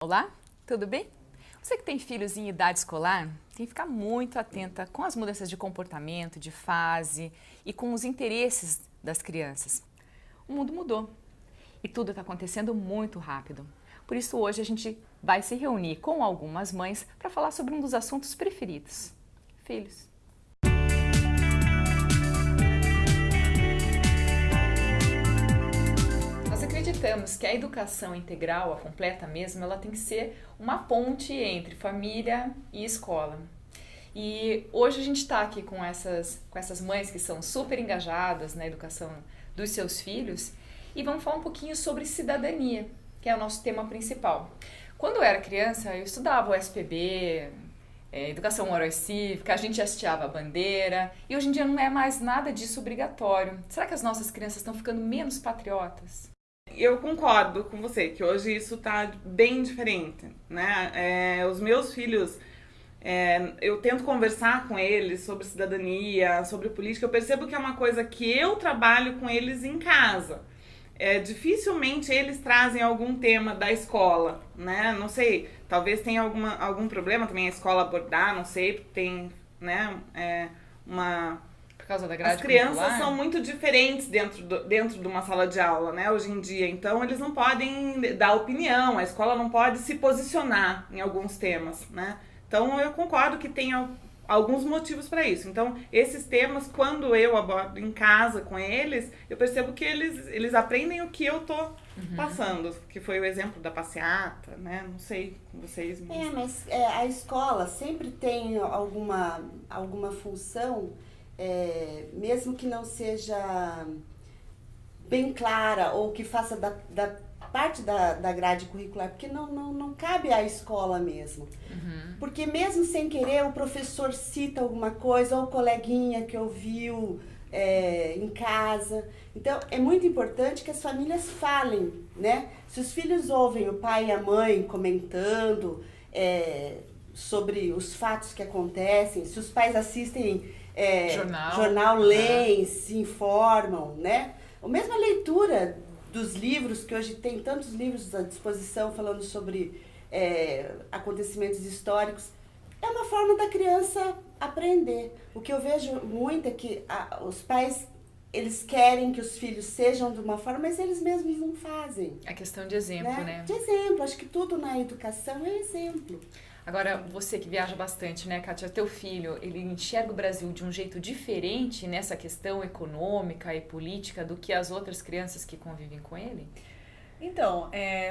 Olá, tudo bem? Você que tem filhos em idade escolar, tem que ficar muito atenta com as mudanças de comportamento, de fase e com os interesses das crianças. O mundo mudou e tudo está acontecendo muito rápido. Por isso hoje a gente vai se reunir com algumas mães para falar sobre um dos assuntos preferidos: filhos. Nós acreditamos que a educação integral, a completa mesmo, ela tem que ser uma ponte entre família e escola. E hoje a gente está aqui com essas mães que são super engajadas na educação dos seus filhos e vamos falar um pouquinho sobre cidadania, que é o nosso tema principal. Quando eu era criança, eu estudava o SPB, Educação Moral e Cívica, a gente hasteava a bandeira e hoje em dia não é mais nada disso obrigatório. Será que as nossas crianças estão ficando menos patriotas? Eu concordo com você, que hoje isso tá bem diferente, né? Os meus filhos, eu tento conversar com eles sobre cidadania, sobre política, eu percebo que é uma coisa que eu trabalho com eles em casa. Dificilmente eles trazem algum tema da escola, né? Não sei, talvez tenha algum problema também a escola abordar, não sei, porque tem, né, Por causa da grade As crianças curricular? são muito diferentes dentro de uma sala de aula, né, hoje em dia. Então, eles não podem dar opinião, a escola não pode se posicionar em alguns temas, né? Então, eu concordo que tem alguns motivos para isso. Então, esses temas, quando eu abordo em casa com eles, eu percebo que eles aprendem o que eu tô passando, que foi o exemplo da passeata, né? Não sei com vocês. Mas a escola sempre tem alguma função, mesmo que não seja bem clara ou que faça da parte da grade curricular, porque não cabe à escola mesmo. Porque mesmo sem querer, o professor cita alguma coisa, ou o coleguinha que ouviu em casa. Então, é muito importante que as famílias falem, né? Se os filhos ouvem o pai e a mãe comentando sobre os fatos que acontecem, se os pais assistem jornal, leem, se informam, né? A mesma leitura dos livros, que hoje tem tantos livros à disposição falando sobre acontecimentos históricos, é uma forma da criança aprender. O que eu vejo muito é que os pais, eles querem que os filhos sejam de uma forma, mas eles mesmos não fazem. É questão de exemplo, né? De exemplo, acho que tudo na educação é exemplo. Agora, você que viaja bastante, né, Kátia? Teu filho, ele enxerga o Brasil de um jeito diferente nessa questão econômica e política do que as outras crianças que convivem com ele? Então,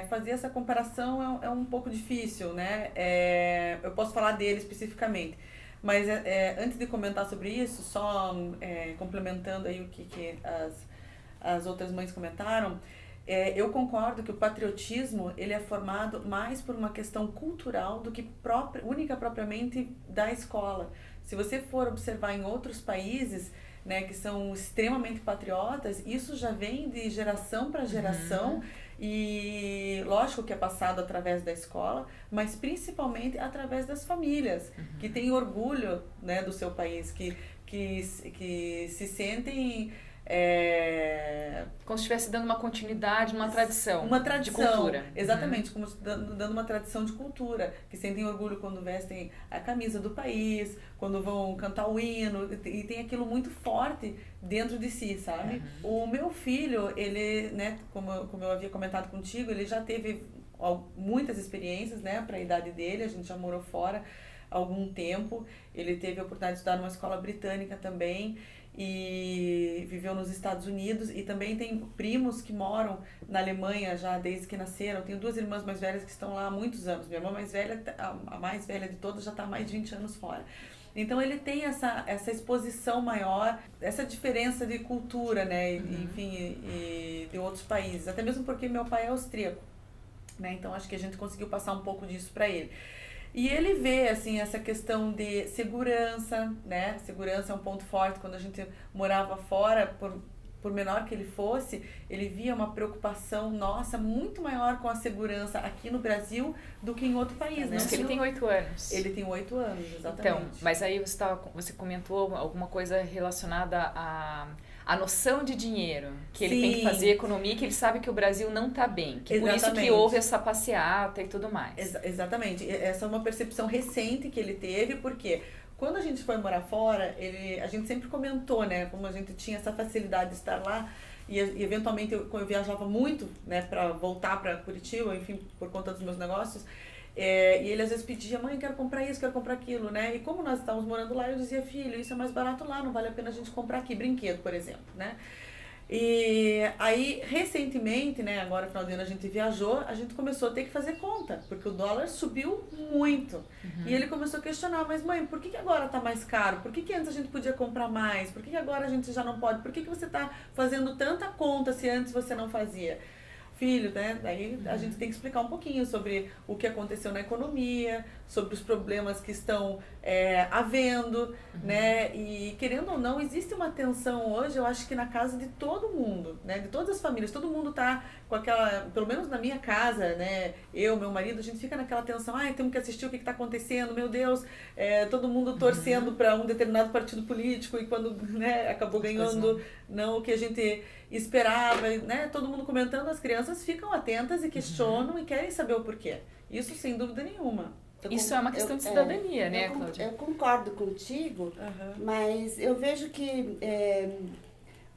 fazer essa comparação é um pouco difícil, né? Eu posso falar dele especificamente, mas antes de comentar sobre isso, só complementando aí o que as outras mães comentaram, eu concordo que o patriotismo ele é formado mais por uma questão cultural do que única propriamente da escola. Se você for observar em outros países, né, que são extremamente patriotas, isso já vem de geração para geração e lógico que é passado através da escola, mas principalmente através das famílias, que têm orgulho, né, do seu país, que se sentem como se estivesse dando uma continuidade, uma tradição de cultura. Exatamente, como dando uma tradição de cultura, que sentem orgulho quando vestem a camisa do país, quando vão cantar o hino, e tem aquilo muito forte dentro de si, sabe? O meu filho, ele, né, como eu havia comentado contigo, ele já teve muitas experiências, né, para a idade dele, a gente já morou fora há algum tempo, ele teve a oportunidade de estudar numa escola britânica também, e viveu nos Estados Unidos, e também tem primos que moram na Alemanha já desde que nasceram. Eu tenho 2 irmãs mais velhas que estão lá há muitos anos. Minha irmã mais velha, a mais velha de todas, já está há mais de 20 anos fora. Então ele tem essa exposição maior, essa diferença de cultura, né, enfim, e de outros países, até mesmo porque meu pai é austríaco, né, então acho que a gente conseguiu passar um pouco disso para ele. E ele vê, assim, essa questão de segurança, né? Segurança é um ponto forte. Quando a gente morava fora, por menor que ele fosse, ele via uma preocupação nossa muito maior com a segurança aqui no Brasil do que em outro país, né? Porque ele tem 8 anos. Ele tem 8 anos, exatamente. Então, mas aí você comentou alguma coisa relacionada à a noção de dinheiro, que ele Sim. tem que fazer economia, que ele sabe que o Brasil não está bem, que por isso que Exatamente. houve essa passeata e tudo mais. Exatamente. Essa é uma percepção recente que ele teve, porque quando a gente foi morar fora, a gente sempre comentou, né, como a gente tinha essa facilidade de estar lá, e eventualmente eu viajava muito, né, para voltar para Curitiba, enfim, por conta dos meus negócios. E ele às vezes pedia, mãe, quero comprar isso, quero comprar aquilo, né? E como nós estávamos morando lá, eu dizia, filho, isso é mais barato lá, não vale a pena a gente comprar aqui, brinquedo, por exemplo, né? E aí, recentemente, né, agora no final do ano a gente viajou, a gente começou a ter que fazer conta, porque o dólar subiu muito. E ele começou a questionar, mas mãe, por que agora tá mais caro? Por que antes a gente podia comprar mais? Por que agora a gente já não pode? Por que você tá fazendo tanta conta se antes você não fazia? Filho, né? Daí a gente tem que explicar um pouquinho sobre o que aconteceu na economia, sobre os problemas que estão havendo, né? E querendo ou não, existe uma tensão hoje, eu acho que na casa de todo mundo, né? De todas as famílias, todo mundo tá com aquela, pelo menos na minha casa, né? Eu, meu marido, a gente fica naquela tensão, ai, temos que assistir o que tá acontecendo, meu Deus, todo mundo torcendo para um determinado partido político e quando, né, acabou ganhando não o que a gente esperava, né? Todo mundo comentando, as crianças ficam atentas e questionam e querem saber o porquê. Isso sem dúvida nenhuma. Isso é uma questão de cidadania, né, Cláudia? Eu concordo contigo, mas eu vejo que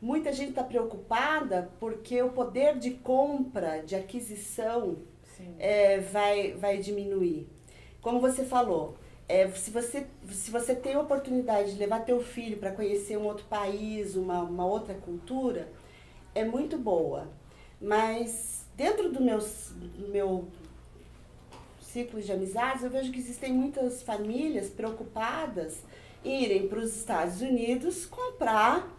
muita gente está preocupada porque o poder de compra, de aquisição, vai diminuir. Como você falou, se você tem a oportunidade de levar teu filho para conhecer um outro país, uma outra cultura, é muito boa. Mas dentro do meu ciclo de amizades, eu vejo que existem muitas famílias preocupadas em irem para os Estados Unidos comprar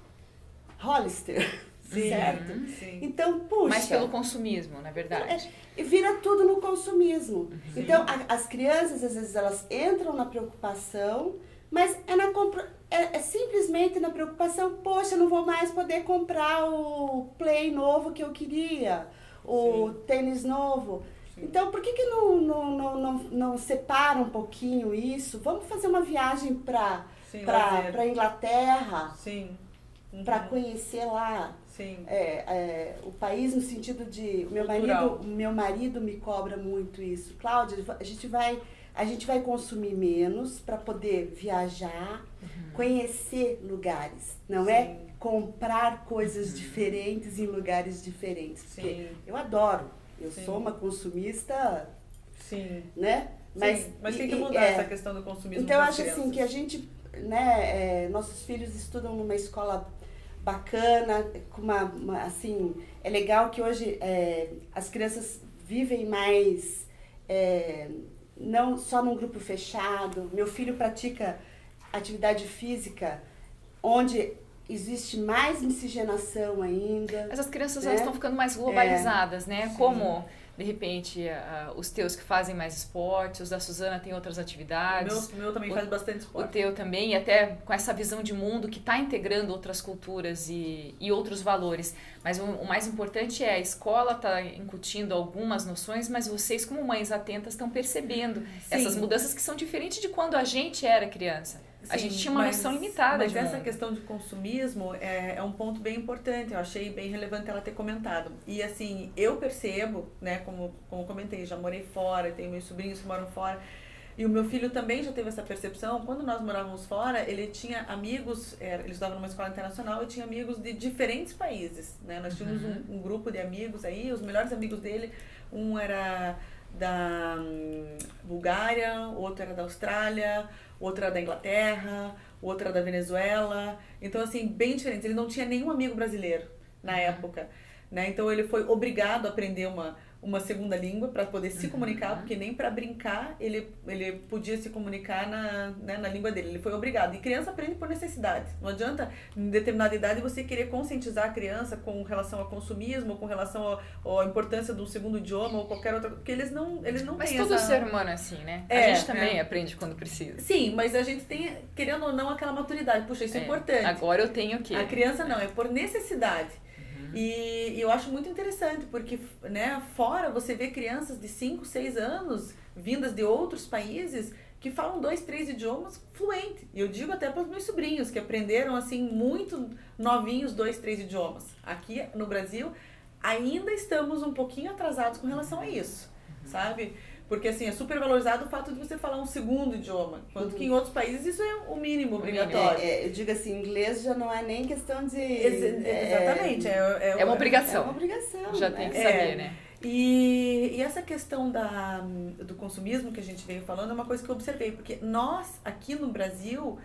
Hollister, certo? Sim. Então, puxa... Mas pelo consumismo, na verdade. E vira tudo no consumismo. Então, as crianças, às vezes, elas entram na preocupação, mas é simplesmente na preocupação, poxa, eu não vou mais poder comprar o play novo que eu queria, o tênis novo. Então, por que não separa um pouquinho isso? Vamos fazer uma viagem para Inglaterra, para conhecer lá o país, no sentido de... Meu marido me cobra muito isso. Cláudia, a gente vai consumir menos para poder viajar, conhecer lugares, não é comprar coisas diferentes em lugares diferentes. Porque eu adoro. Eu sou uma consumista, né? Mas tem que mudar essa questão do consumismo. Então, eu acho assim que a gente, né, nossos filhos estudam numa escola bacana, com assim, é legal que hoje as crianças vivem mais, não só num grupo fechado. Meu filho pratica atividade física, onde existe mais miscigenação ainda. Mas as crianças elas estão ficando mais globalizadas, né? Como, de repente, os teus que fazem mais esporte, os da Suzana tem outras atividades. O meu também faz bastante esporte. O teu também, e até com essa visão de mundo que está integrando outras culturas e outros valores. Mas o mais importante é a escola está incutindo algumas noções, mas vocês, como mães atentas, estão percebendo essas mudanças que são diferentes de quando a gente era criança. A gente tinha uma noção limitada de mundo. Mas essa questão de consumismo é um ponto bem importante, eu achei bem relevante ela ter comentado. E assim, eu percebo, né, como comentei, já morei fora, tenho meus sobrinhos que moram fora, e o meu filho também já teve essa percepção. Quando nós morávamos fora, ele tinha amigos, ele estudava numa escola internacional e tinha amigos de diferentes países, né? Nós tínhamos um grupo de amigos aí, os melhores amigos dele, um era da Bulgária, outro era da Austrália, outro era da Inglaterra, outro era da Venezuela. Então, assim, bem diferente. Ele não tinha nenhum amigo brasileiro na época, né? Então, ele foi obrigado a aprender uma segunda língua para poder se comunicar, porque nem para brincar ele podia se comunicar na língua dele. Ele foi obrigado. E criança aprende por necessidade. Não adianta, em determinada idade, você querer conscientizar a criança com relação ao consumismo, com relação à importância do segundo idioma ou qualquer outra, porque eles não mas têm todo ser humano é assim, né? A gente também aprende quando precisa. Sim, mas a gente tem, querendo ou não, aquela maturidade. Puxa, isso é importante. Agora eu tenho o quê? A criança não, é por necessidade. E eu acho muito interessante, porque, né, fora você vê crianças de 5, 6 anos, vindas de outros países, que falam 2, 3 idiomas fluente. E eu digo até para os meus sobrinhos, que aprenderam, assim, muito novinhos 2, 3 idiomas. Aqui no Brasil, ainda estamos um pouquinho atrasados com relação a isso, sabe? Porque, assim, é super valorizado o fato de você falar um segundo idioma. Enquanto que em outros países isso é o mínimo obrigatório. Eu digo assim, inglês já não é nem questão de... Exatamente. É uma obrigação. É uma obrigação. Já tem que saber, né? E essa questão do consumismo que a gente veio falando é uma coisa que eu observei, porque nós, aqui no Brasil,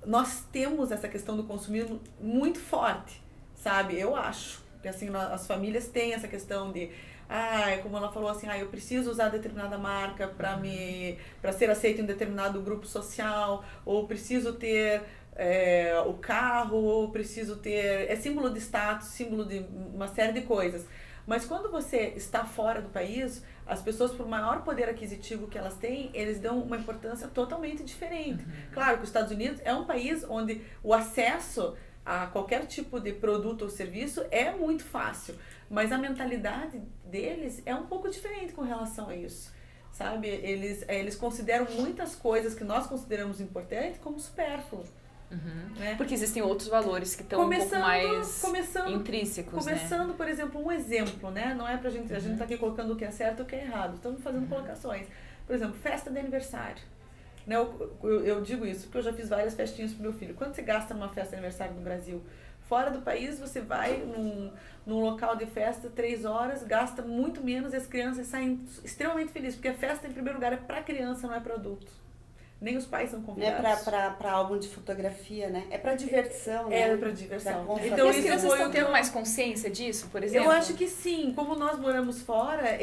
nós temos essa questão do consumismo muito forte, sabe? Eu acho que assim, as famílias têm essa questão de, como ela falou assim, eu preciso usar determinada marca para ser aceito em determinado grupo social, ou preciso ter o carro, ou preciso ter... É símbolo de status, símbolo de uma série de coisas. Mas quando você está fora do país, as pessoas, por maior poder aquisitivo que elas têm, eles dão uma importância totalmente diferente. Claro que os Estados Unidos é um país onde o acesso a qualquer tipo de produto ou serviço é muito fácil, mas a mentalidade deles é um pouco diferente com relação a isso, sabe? Eles consideram muitas coisas que nós consideramos importantes como supérfluo. Né? Porque existem outros valores que estão um pouco mais intrínsecos, Começando, por exemplo, um exemplo, né? Não é pra gente, a gente tá aqui colocando o que é certo e o que é errado, estamos fazendo colocações. Por exemplo, festa de aniversário. Né? Eu digo isso porque eu já fiz várias festinhas pro meu filho. Quanto você gasta numa festa de aniversário no Brasil? Fora do país, você vai num local de festa 3 horas, gasta muito menos e as crianças saem extremamente felizes, porque a festa, em primeiro lugar, é pra criança, não é pra adulto. Nem os pais são convidados. Não é pra álbum de fotografia, né? É pra diversão, né? É pra diversão. Então, as crianças estão tendo mais consciência disso, por exemplo? Eu acho que sim. Como nós moramos fora,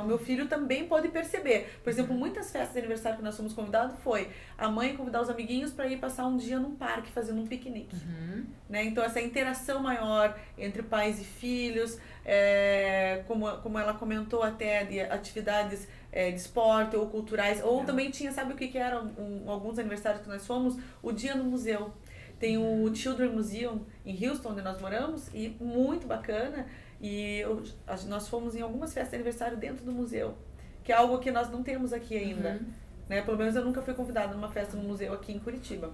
o meu filho também pode perceber. Por exemplo, muitas festas de aniversário que nós fomos convidados foi a mãe convidar os amiguinhos para ir passar um dia num parque, fazendo um piquenique. Né? Então, essa interação maior entre pais e filhos, como ela comentou até, de atividades de esporte ou culturais, ou também tinha, sabe o que eram alguns aniversários que nós fomos? O dia no museu. Tem o Children's Museum em Houston, onde nós moramos, e muito bacana, e nós fomos em algumas festas de aniversário dentro do museu, que é algo que nós não temos aqui ainda. Né? Pelo menos eu nunca fui convidada numa festa no museu aqui em Curitiba.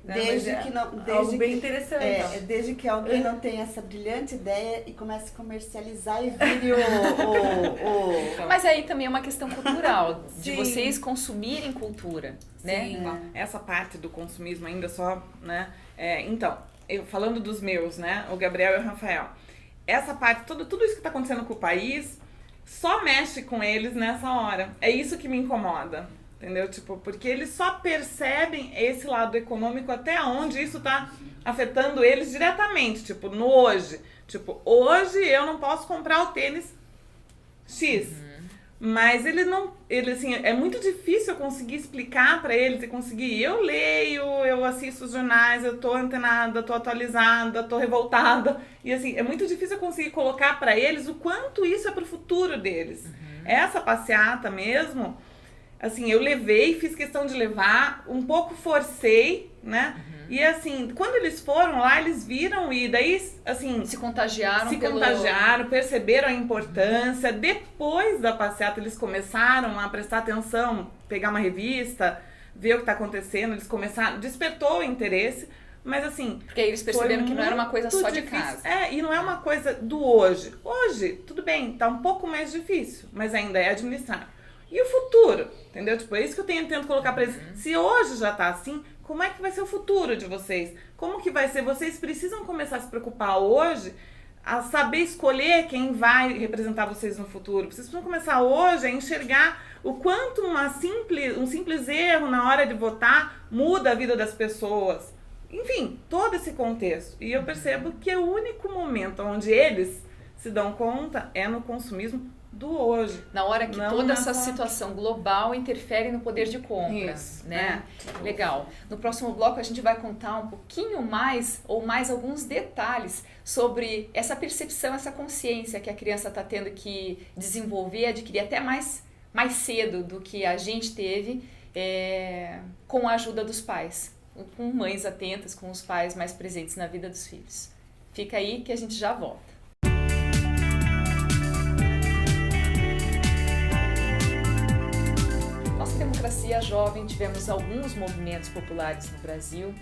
Desde algo bem interessante. Desde que alguém não tenha essa brilhante ideia e comece a comercializar e vire Mas aí também é uma questão cultural, de vocês consumirem cultura, né? Essa parte do consumismo ainda só, né? Então, falando dos meus, né? O Gabriel e o Rafael. Essa parte, tudo isso que está acontecendo com o país, só mexe com eles nessa hora. É isso que me incomoda. Entendeu? Tipo, porque eles só percebem esse lado econômico até onde isso tá afetando eles diretamente, tipo, no hoje. Tipo, hoje eu não posso comprar o tênis X. Mas assim, é muito difícil eu conseguir explicar pra eles e conseguir. Eu leio, eu assisto os jornais, eu tô antenada, tô atualizada, tô revoltada. E assim, é muito difícil eu conseguir colocar pra eles o quanto isso é pro futuro deles. Essa passeata mesmo, assim, eu fiz questão de levar, um pouco forcei, né? E assim, quando eles foram lá, eles viram e daí, assim... Se contagiaram, perceberam a importância. Depois da passeata, eles começaram a prestar atenção, pegar uma revista, ver o que tá acontecendo, eles começaram... Despertou o interesse, mas assim... Porque aí eles perceberam que não era uma coisa só de casa. E não é uma coisa do hoje. Hoje, tudo bem, tá um pouco mais difícil, mas ainda é administrar. E o futuro, entendeu? Tipo, é isso que eu tento colocar pra eles. Se hoje já tá assim, como é que vai ser o futuro de vocês? Como que vai ser? Vocês precisam começar a se preocupar hoje, a saber escolher quem vai representar vocês no futuro. Vocês precisam começar hoje a enxergar o quanto um simples erro na hora de votar muda a vida das pessoas. Enfim, todo esse contexto. E eu percebo que o único momento onde eles se dão conta é no consumismo do hoje. Na hora que toda essa situação global interfere no poder de compra. Isso, né? Legal. No próximo bloco a gente vai contar um pouquinho mais, ou mais alguns detalhes sobre essa percepção, essa consciência que a criança está tendo que desenvolver, adquirir até mais cedo do que a gente teve, com a ajuda dos pais. Com mães atentas, com os pais mais presentes na vida dos filhos. Fica aí que a gente já volta. Nossa democracia Maria Jovem, tivemos alguns movimentos populares no Brasil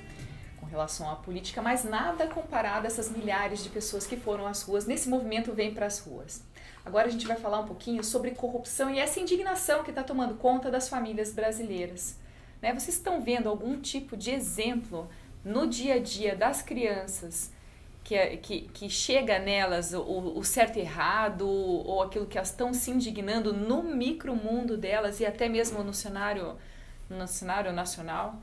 com relação à política, mas nada comparado a essas milhares de pessoas que foram às ruas. Nesse movimento Vem para as Ruas. Agora a gente vai falar um pouquinho sobre corrupção e essa indignação que está tomando conta das famílias brasileiras. Né? Vocês estão vendo algum tipo de exemplo no dia a dia das crianças que chega nelas o certo e errado, ou aquilo que elas estão se indignando no micromundo delas e até mesmo no cenário nacional?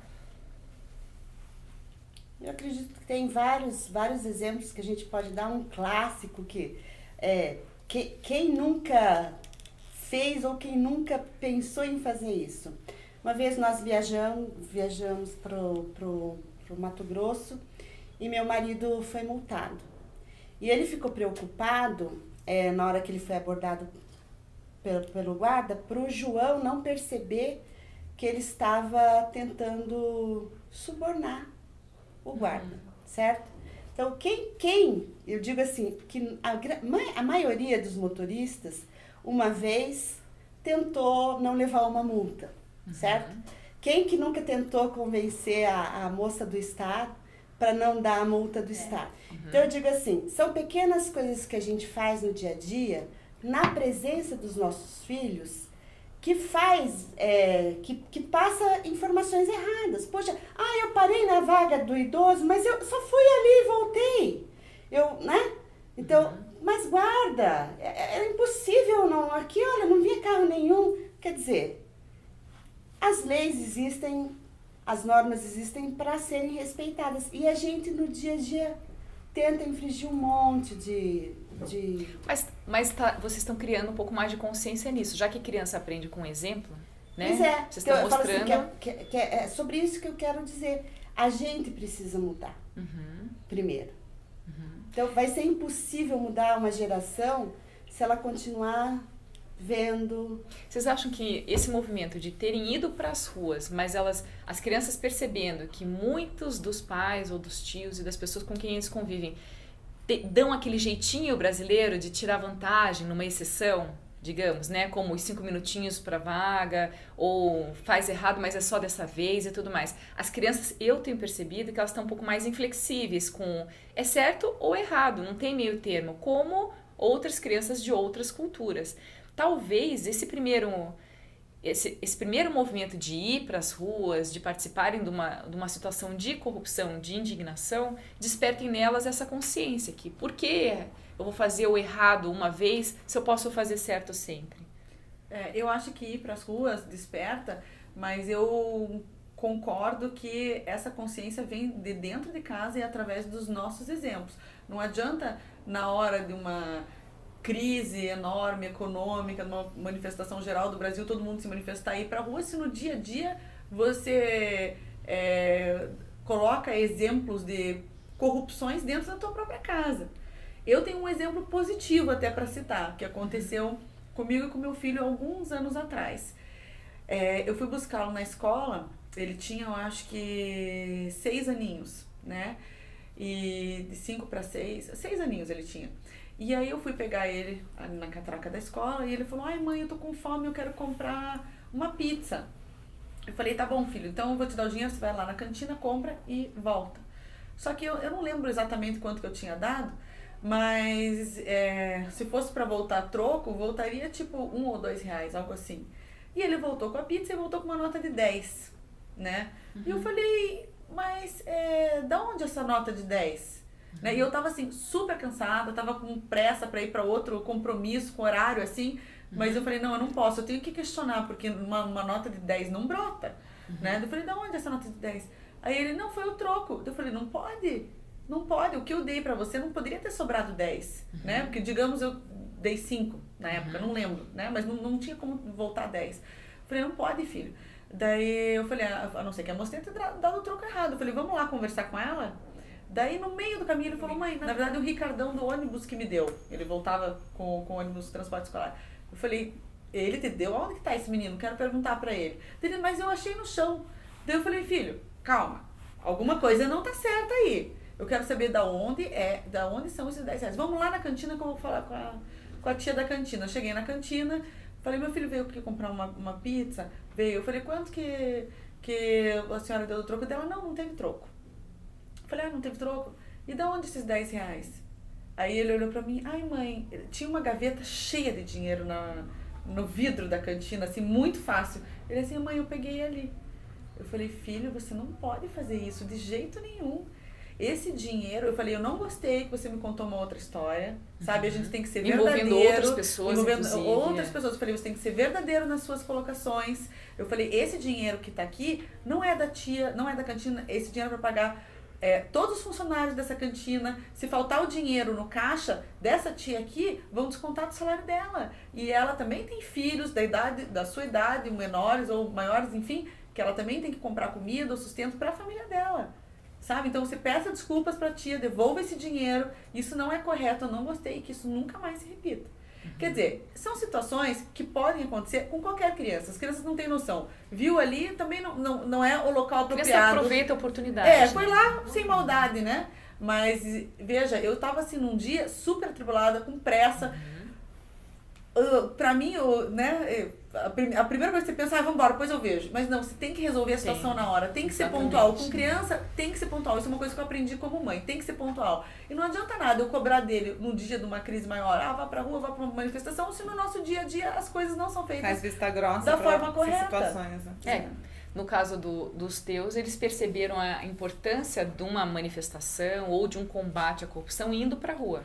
Eu acredito que tem vários exemplos que a gente pode dar. Um clássico que quem nunca fez ou quem nunca pensou em fazer isso. Uma vez nós viajamos pro Mato Grosso e meu marido foi multado. E ele ficou preocupado, na hora que ele foi abordado pelo guarda, pro João não perceber que ele estava tentando subornar o guarda, certo? Então, eu digo assim, que a maioria dos motoristas, uma vez, tentou não levar uma multa, certo? Quem que nunca tentou convencer a moça do Estado para não dar a multa do Estado? Então, eu digo assim, são pequenas coisas que a gente faz no dia a dia, na presença dos nossos filhos, que que passa informações erradas. Poxa, eu parei na vaga do idoso, mas eu só fui ali e voltei. Né? Então, mas guarda, é impossível não. Aqui, olha, não via carro nenhum. Quer dizer, as leis existem, as normas existem para serem respeitadas. E a gente, no dia a dia, tenta infringir um monte de... Mas vocês estão criando um pouco mais de consciência nisso, já que criança aprende com exemplo, né? Pois é. Vocês estão mostrando... Assim, é sobre isso que eu quero dizer. A gente precisa mudar, primeiro. Então, vai ser impossível mudar uma geração se ela continuar vendo... Vocês acham que esse movimento de terem ido para as ruas, mas as crianças percebendo que muitos dos pais ou dos tios e das pessoas com quem eles convivem dão aquele jeitinho brasileiro de tirar vantagem numa exceção, digamos, né? Como os 5 minutinhos para vaga, ou faz errado, mas é só dessa vez e tudo mais. As crianças, eu tenho percebido que elas estão um pouco mais inflexíveis com é certo ou errado, não tem meio termo, como outras crianças de outras culturas. Talvez esse primeiro movimento de ir para as ruas, de participarem de uma situação de corrupção, de indignação, despertem nelas essa consciência que por que eu vou fazer o errado uma vez se eu posso fazer certo sempre? Eu acho que ir para as ruas desperta, mas eu concordo que essa consciência vem de dentro de casa e através dos nossos exemplos. Não adianta na hora de uma crise enorme, econômica, numa manifestação geral do Brasil, todo mundo se manifestar e ir pra rua, se no dia a dia você coloca exemplos de corrupções dentro da tua própria casa. Eu tenho um exemplo positivo até para citar, que aconteceu comigo e com meu filho alguns anos atrás. Eu fui buscá-lo na escola, ele tinha, eu acho que 6 aninhos, né? E de 5 para 6 aninhos ele tinha. E aí eu fui pegar ele na catraca da escola e ele falou, ai mãe, eu tô com fome, eu quero comprar uma pizza. Eu falei, tá bom filho, então eu vou te dar o dinheiro, você vai lá na cantina, compra e volta. Só que eu não lembro exatamente quanto que eu tinha dado, mas se fosse pra voltar troco, voltaria tipo 1 ou 2 reais, algo assim. E ele voltou com a pizza e voltou com uma nota de 10, né? E eu falei, mas da onde essa nota de 10? Né? E eu tava assim, super cansada, tava com pressa pra ir pra outro compromisso, com horário assim, mas eu falei, não, eu não posso, eu tenho que questionar, porque uma nota de 10 não brota, né? Eu falei, da onde essa nota de 10? Aí ele, não, foi o troco. Eu falei, não pode, o que eu dei pra você não poderia ter sobrado 10, né? Porque, digamos, eu dei 5 na época, não lembro, né? Mas não tinha como voltar 10. Eu falei, não pode, filho. Daí eu falei, a não ser que a moça tenha dado o troco errado. Eu falei, vamos lá conversar com ela? Daí, no meio do caminho, ele falou, mãe, na verdade, o Ricardão do ônibus que me deu. Ele voltava com o ônibus de transporte escolar. Eu falei, ele te deu? Onde que tá esse menino? Quero perguntar pra ele. Ele, mas eu achei no chão. Daí eu falei, filho, calma, alguma coisa não tá certa aí. Eu quero saber da onde são esses 10 reais. Vamos lá na cantina que eu vou falar com a tia da cantina. Eu cheguei na cantina, Falei, meu filho veio aqui comprar uma pizza, veio. Eu falei, quanto que a senhora deu do troco dela? Não teve troco. Eu falei, não teve troco? E da onde esses R$10? Aí ele olhou pra mim, ai mãe, tinha uma gaveta cheia de dinheiro no vidro da cantina, assim, muito fácil. Ele assim, mãe, eu peguei ali. Eu falei, filho, você não pode fazer isso de jeito nenhum. Esse dinheiro, eu falei, eu não gostei que você me contou uma outra história, sabe? A gente tem que ser verdadeiro. Envolvendo outras pessoas, outras pessoas. Eu falei, você tem que ser verdadeiro nas suas colocações. Eu falei, esse dinheiro que tá aqui não é da tia, não é da cantina, esse dinheiro é pra pagar todos os funcionários dessa cantina. Se faltar o dinheiro no caixa dessa tia aqui, vão descontar do salário dela. E ela também tem filhos da sua idade, menores ou maiores, enfim, que ela também tem que comprar comida ou sustento para a família dela. Sabe? Então você peça desculpas pra tia, devolva esse dinheiro. Isso não é correto, eu não gostei, que isso nunca mais se repita. Quer dizer, são situações que podem acontecer com qualquer criança. As crianças não têm noção. Viu ali, também não é o local apropriado. Você aproveita a oportunidade. Foi lá sem maldade, né? Mas, veja, eu tava assim num dia super atribulada, com pressa. Pra mim, a primeira coisa que você pensa, vamos embora, depois eu vejo. Mas não, você tem que resolver a situação na hora. Tem que ser pontual. Com criança, tem que ser pontual. Isso é uma coisa que eu aprendi como mãe. Tem que ser pontual. E não adianta nada eu cobrar dele no dia de uma crise maior. Vá pra rua, vá pra uma manifestação. Se no nosso dia a dia as coisas não são feitas faz vista grossa da forma correta. Situações, né? No caso dos teus, eles perceberam a importância de uma manifestação ou de um combate à corrupção indo pra rua.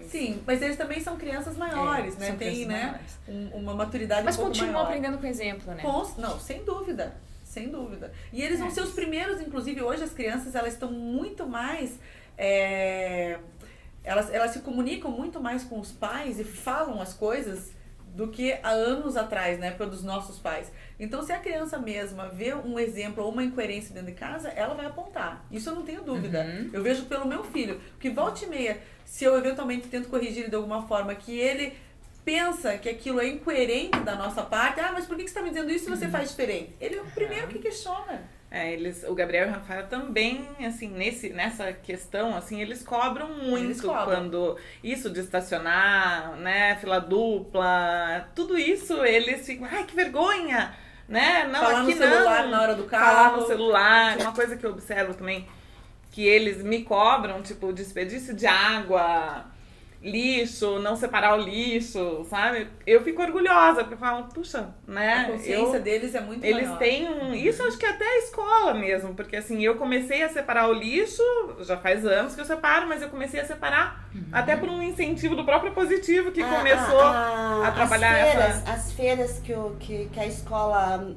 Sim, mas eles também são crianças maiores, né? Tem, maiores. Uma maturidade mas um pouco maior. Mas continuam aprendendo com exemplo, né? Não, sem dúvida. Sem dúvida. E eles vão ser os primeiros, inclusive hoje as crianças, elas estão muito mais... Elas se comunicam muito mais com os pais e falam as coisas do que há anos atrás, né? Pelos nossos pais. Então, se a criança mesma vê um exemplo ou uma incoerência dentro de casa, ela vai apontar. Isso eu não tenho dúvida. Eu vejo pelo meu filho. Porque volta e meia, se eu eventualmente tento corrigir ele de alguma forma, que ele pensa que aquilo é incoerente da nossa parte, mas por que você está me dizendo isso se você faz diferente? Ele é o primeiro que questiona. O Gabriel e o Rafael também, assim, nessa questão, assim, eles cobram muito quando isso de estacionar, né, fila dupla, tudo isso, eles ficam, que vergonha, né, não, falar aqui no celular na hora do carro. Falar no celular, uma coisa que eu observo também, que eles me cobram, tipo, desperdício de água, lixo, não separar o lixo, sabe? Eu fico orgulhosa, porque eu falo, puxa, né? A consciência deles é muito maior. Eles têm isso, acho que até a escola mesmo, porque assim, eu comecei a separar o lixo, já faz anos que eu separo, mas eu comecei a separar até por um incentivo do próprio Positivo, que começou a trabalhar as feiras que a escola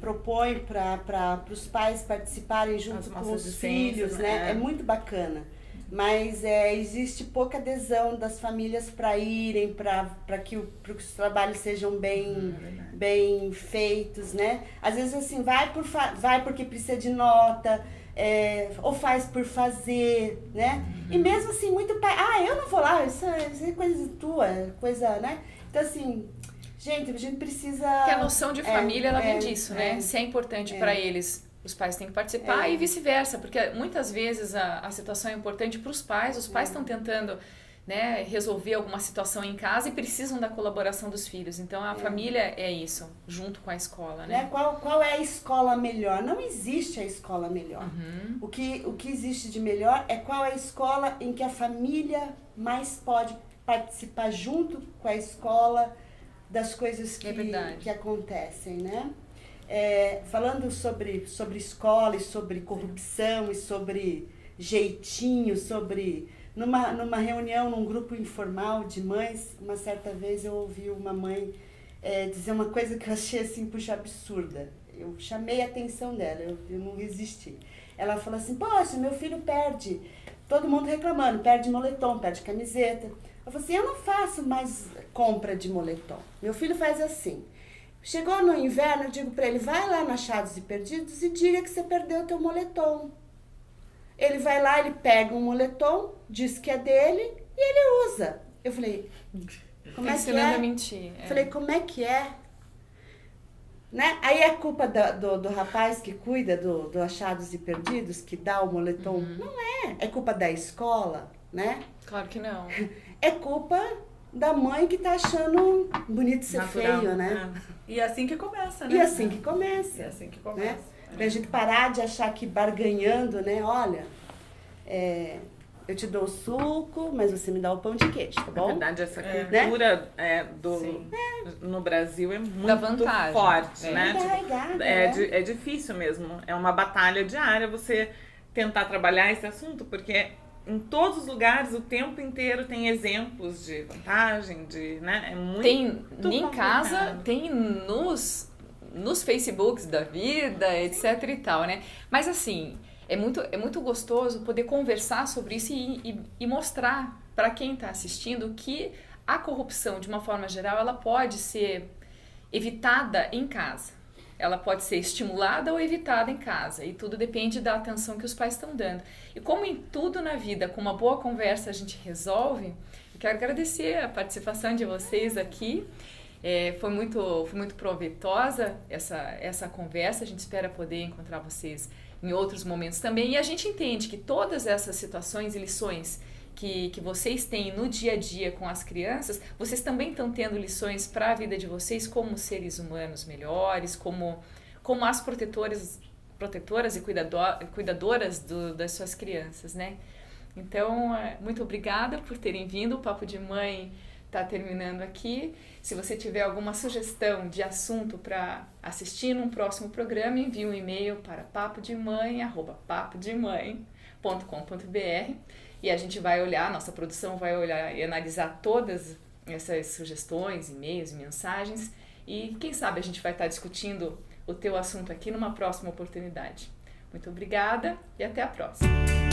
propõe para os pais participarem junto com os filhos, né? É muito bacana. Mas existe pouca adesão das famílias para irem, para que os trabalhos sejam bem feitos, né? Às vezes assim, vai porque precisa de nota, ou faz por fazer, né? E mesmo assim, muito pai, eu não vou lá, isso é coisa tua, coisa, né? Então assim, gente, a gente precisa... Porque a noção de família, ela vem disso, né? Se é importante para eles... Os pais têm que participar e vice-versa, porque muitas vezes a situação é importante para os pais estão tentando, né, resolver alguma situação em casa e precisam da colaboração dos filhos. Então a família é isso, junto com a escola, né? Qual é a escola melhor? Não existe a escola melhor. O que existe de melhor é qual é a escola em que a família mais pode participar junto com a escola das coisas que acontecem, né? Falando sobre escola e sobre corrupção e sobre jeitinho, numa reunião, num grupo informal de mães, uma certa vez eu ouvi uma mãe dizer uma coisa que eu achei assim, puxa, absurda. Eu chamei a atenção dela, eu não resisti. Ela falou assim, poxa, meu filho perde, todo mundo reclamando, perde moletom, perde camiseta. Eu falei assim, eu não faço mais compra de moletom, meu filho faz assim. Chegou no inverno, eu digo para ele, vai lá na Achados e Perdidos e diga que você perdeu o teu moletom. Ele vai lá, ele pega um moletom, diz que é dele e ele usa. Eu falei, como é que é? A mentir. Falei, como é que é? Né? Aí é culpa do rapaz que cuida do Achados e Perdidos, que dá o moletom? Não é. É culpa da escola, né? Claro que não. É culpa da mãe que tá achando bonito ser Natural, feio, né? E é assim que começa, né? E assim que começa. É assim que começa. Né? Pra gente parar de achar que barganhando, né? Olha, eu te dou o suco, mas você me dá o pão de queijo, tá Na bom? verdade, essa cultura no Brasil é muito vantagem. forte, né? Muito arraigada, É difícil mesmo. É uma batalha diária você tentar trabalhar esse assunto, porque em todos os lugares, o tempo inteiro, tem exemplos de vantagem, né? É muito em complicado. casa, tem nos Facebooks da vida, etc e tal, né? Mas assim, é muito gostoso poder conversar sobre isso e mostrar para quem está assistindo que a corrupção, de uma forma geral, ela pode ser evitada em casa. Ela pode ser estimulada ou evitada em casa. E tudo depende da atenção que os pais estão dando. E como em tudo na vida, com uma boa conversa a gente resolve, eu quero agradecer a participação de vocês aqui. Foi muito proveitosa essa conversa. A gente espera poder encontrar vocês em outros momentos também. E a gente entende que todas essas situações e lições que vocês têm no dia a dia com as crianças, vocês também estão tendo lições para a vida de vocês como seres humanos melhores, como as protetoras e cuidadoras das suas crianças, né? Então, muito obrigada por terem vindo. O Papo de Mãe está terminando aqui. Se você tiver alguma sugestão de assunto para assistir num próximo programa, envie um e-mail para papodemãe@papodemãe.com.br e a gente vai olhar, nossa produção vai olhar e analisar todas essas sugestões, e-mails e mensagens e quem sabe a gente vai estar discutindo o teu assunto aqui numa próxima oportunidade. Muito obrigada e até a próxima!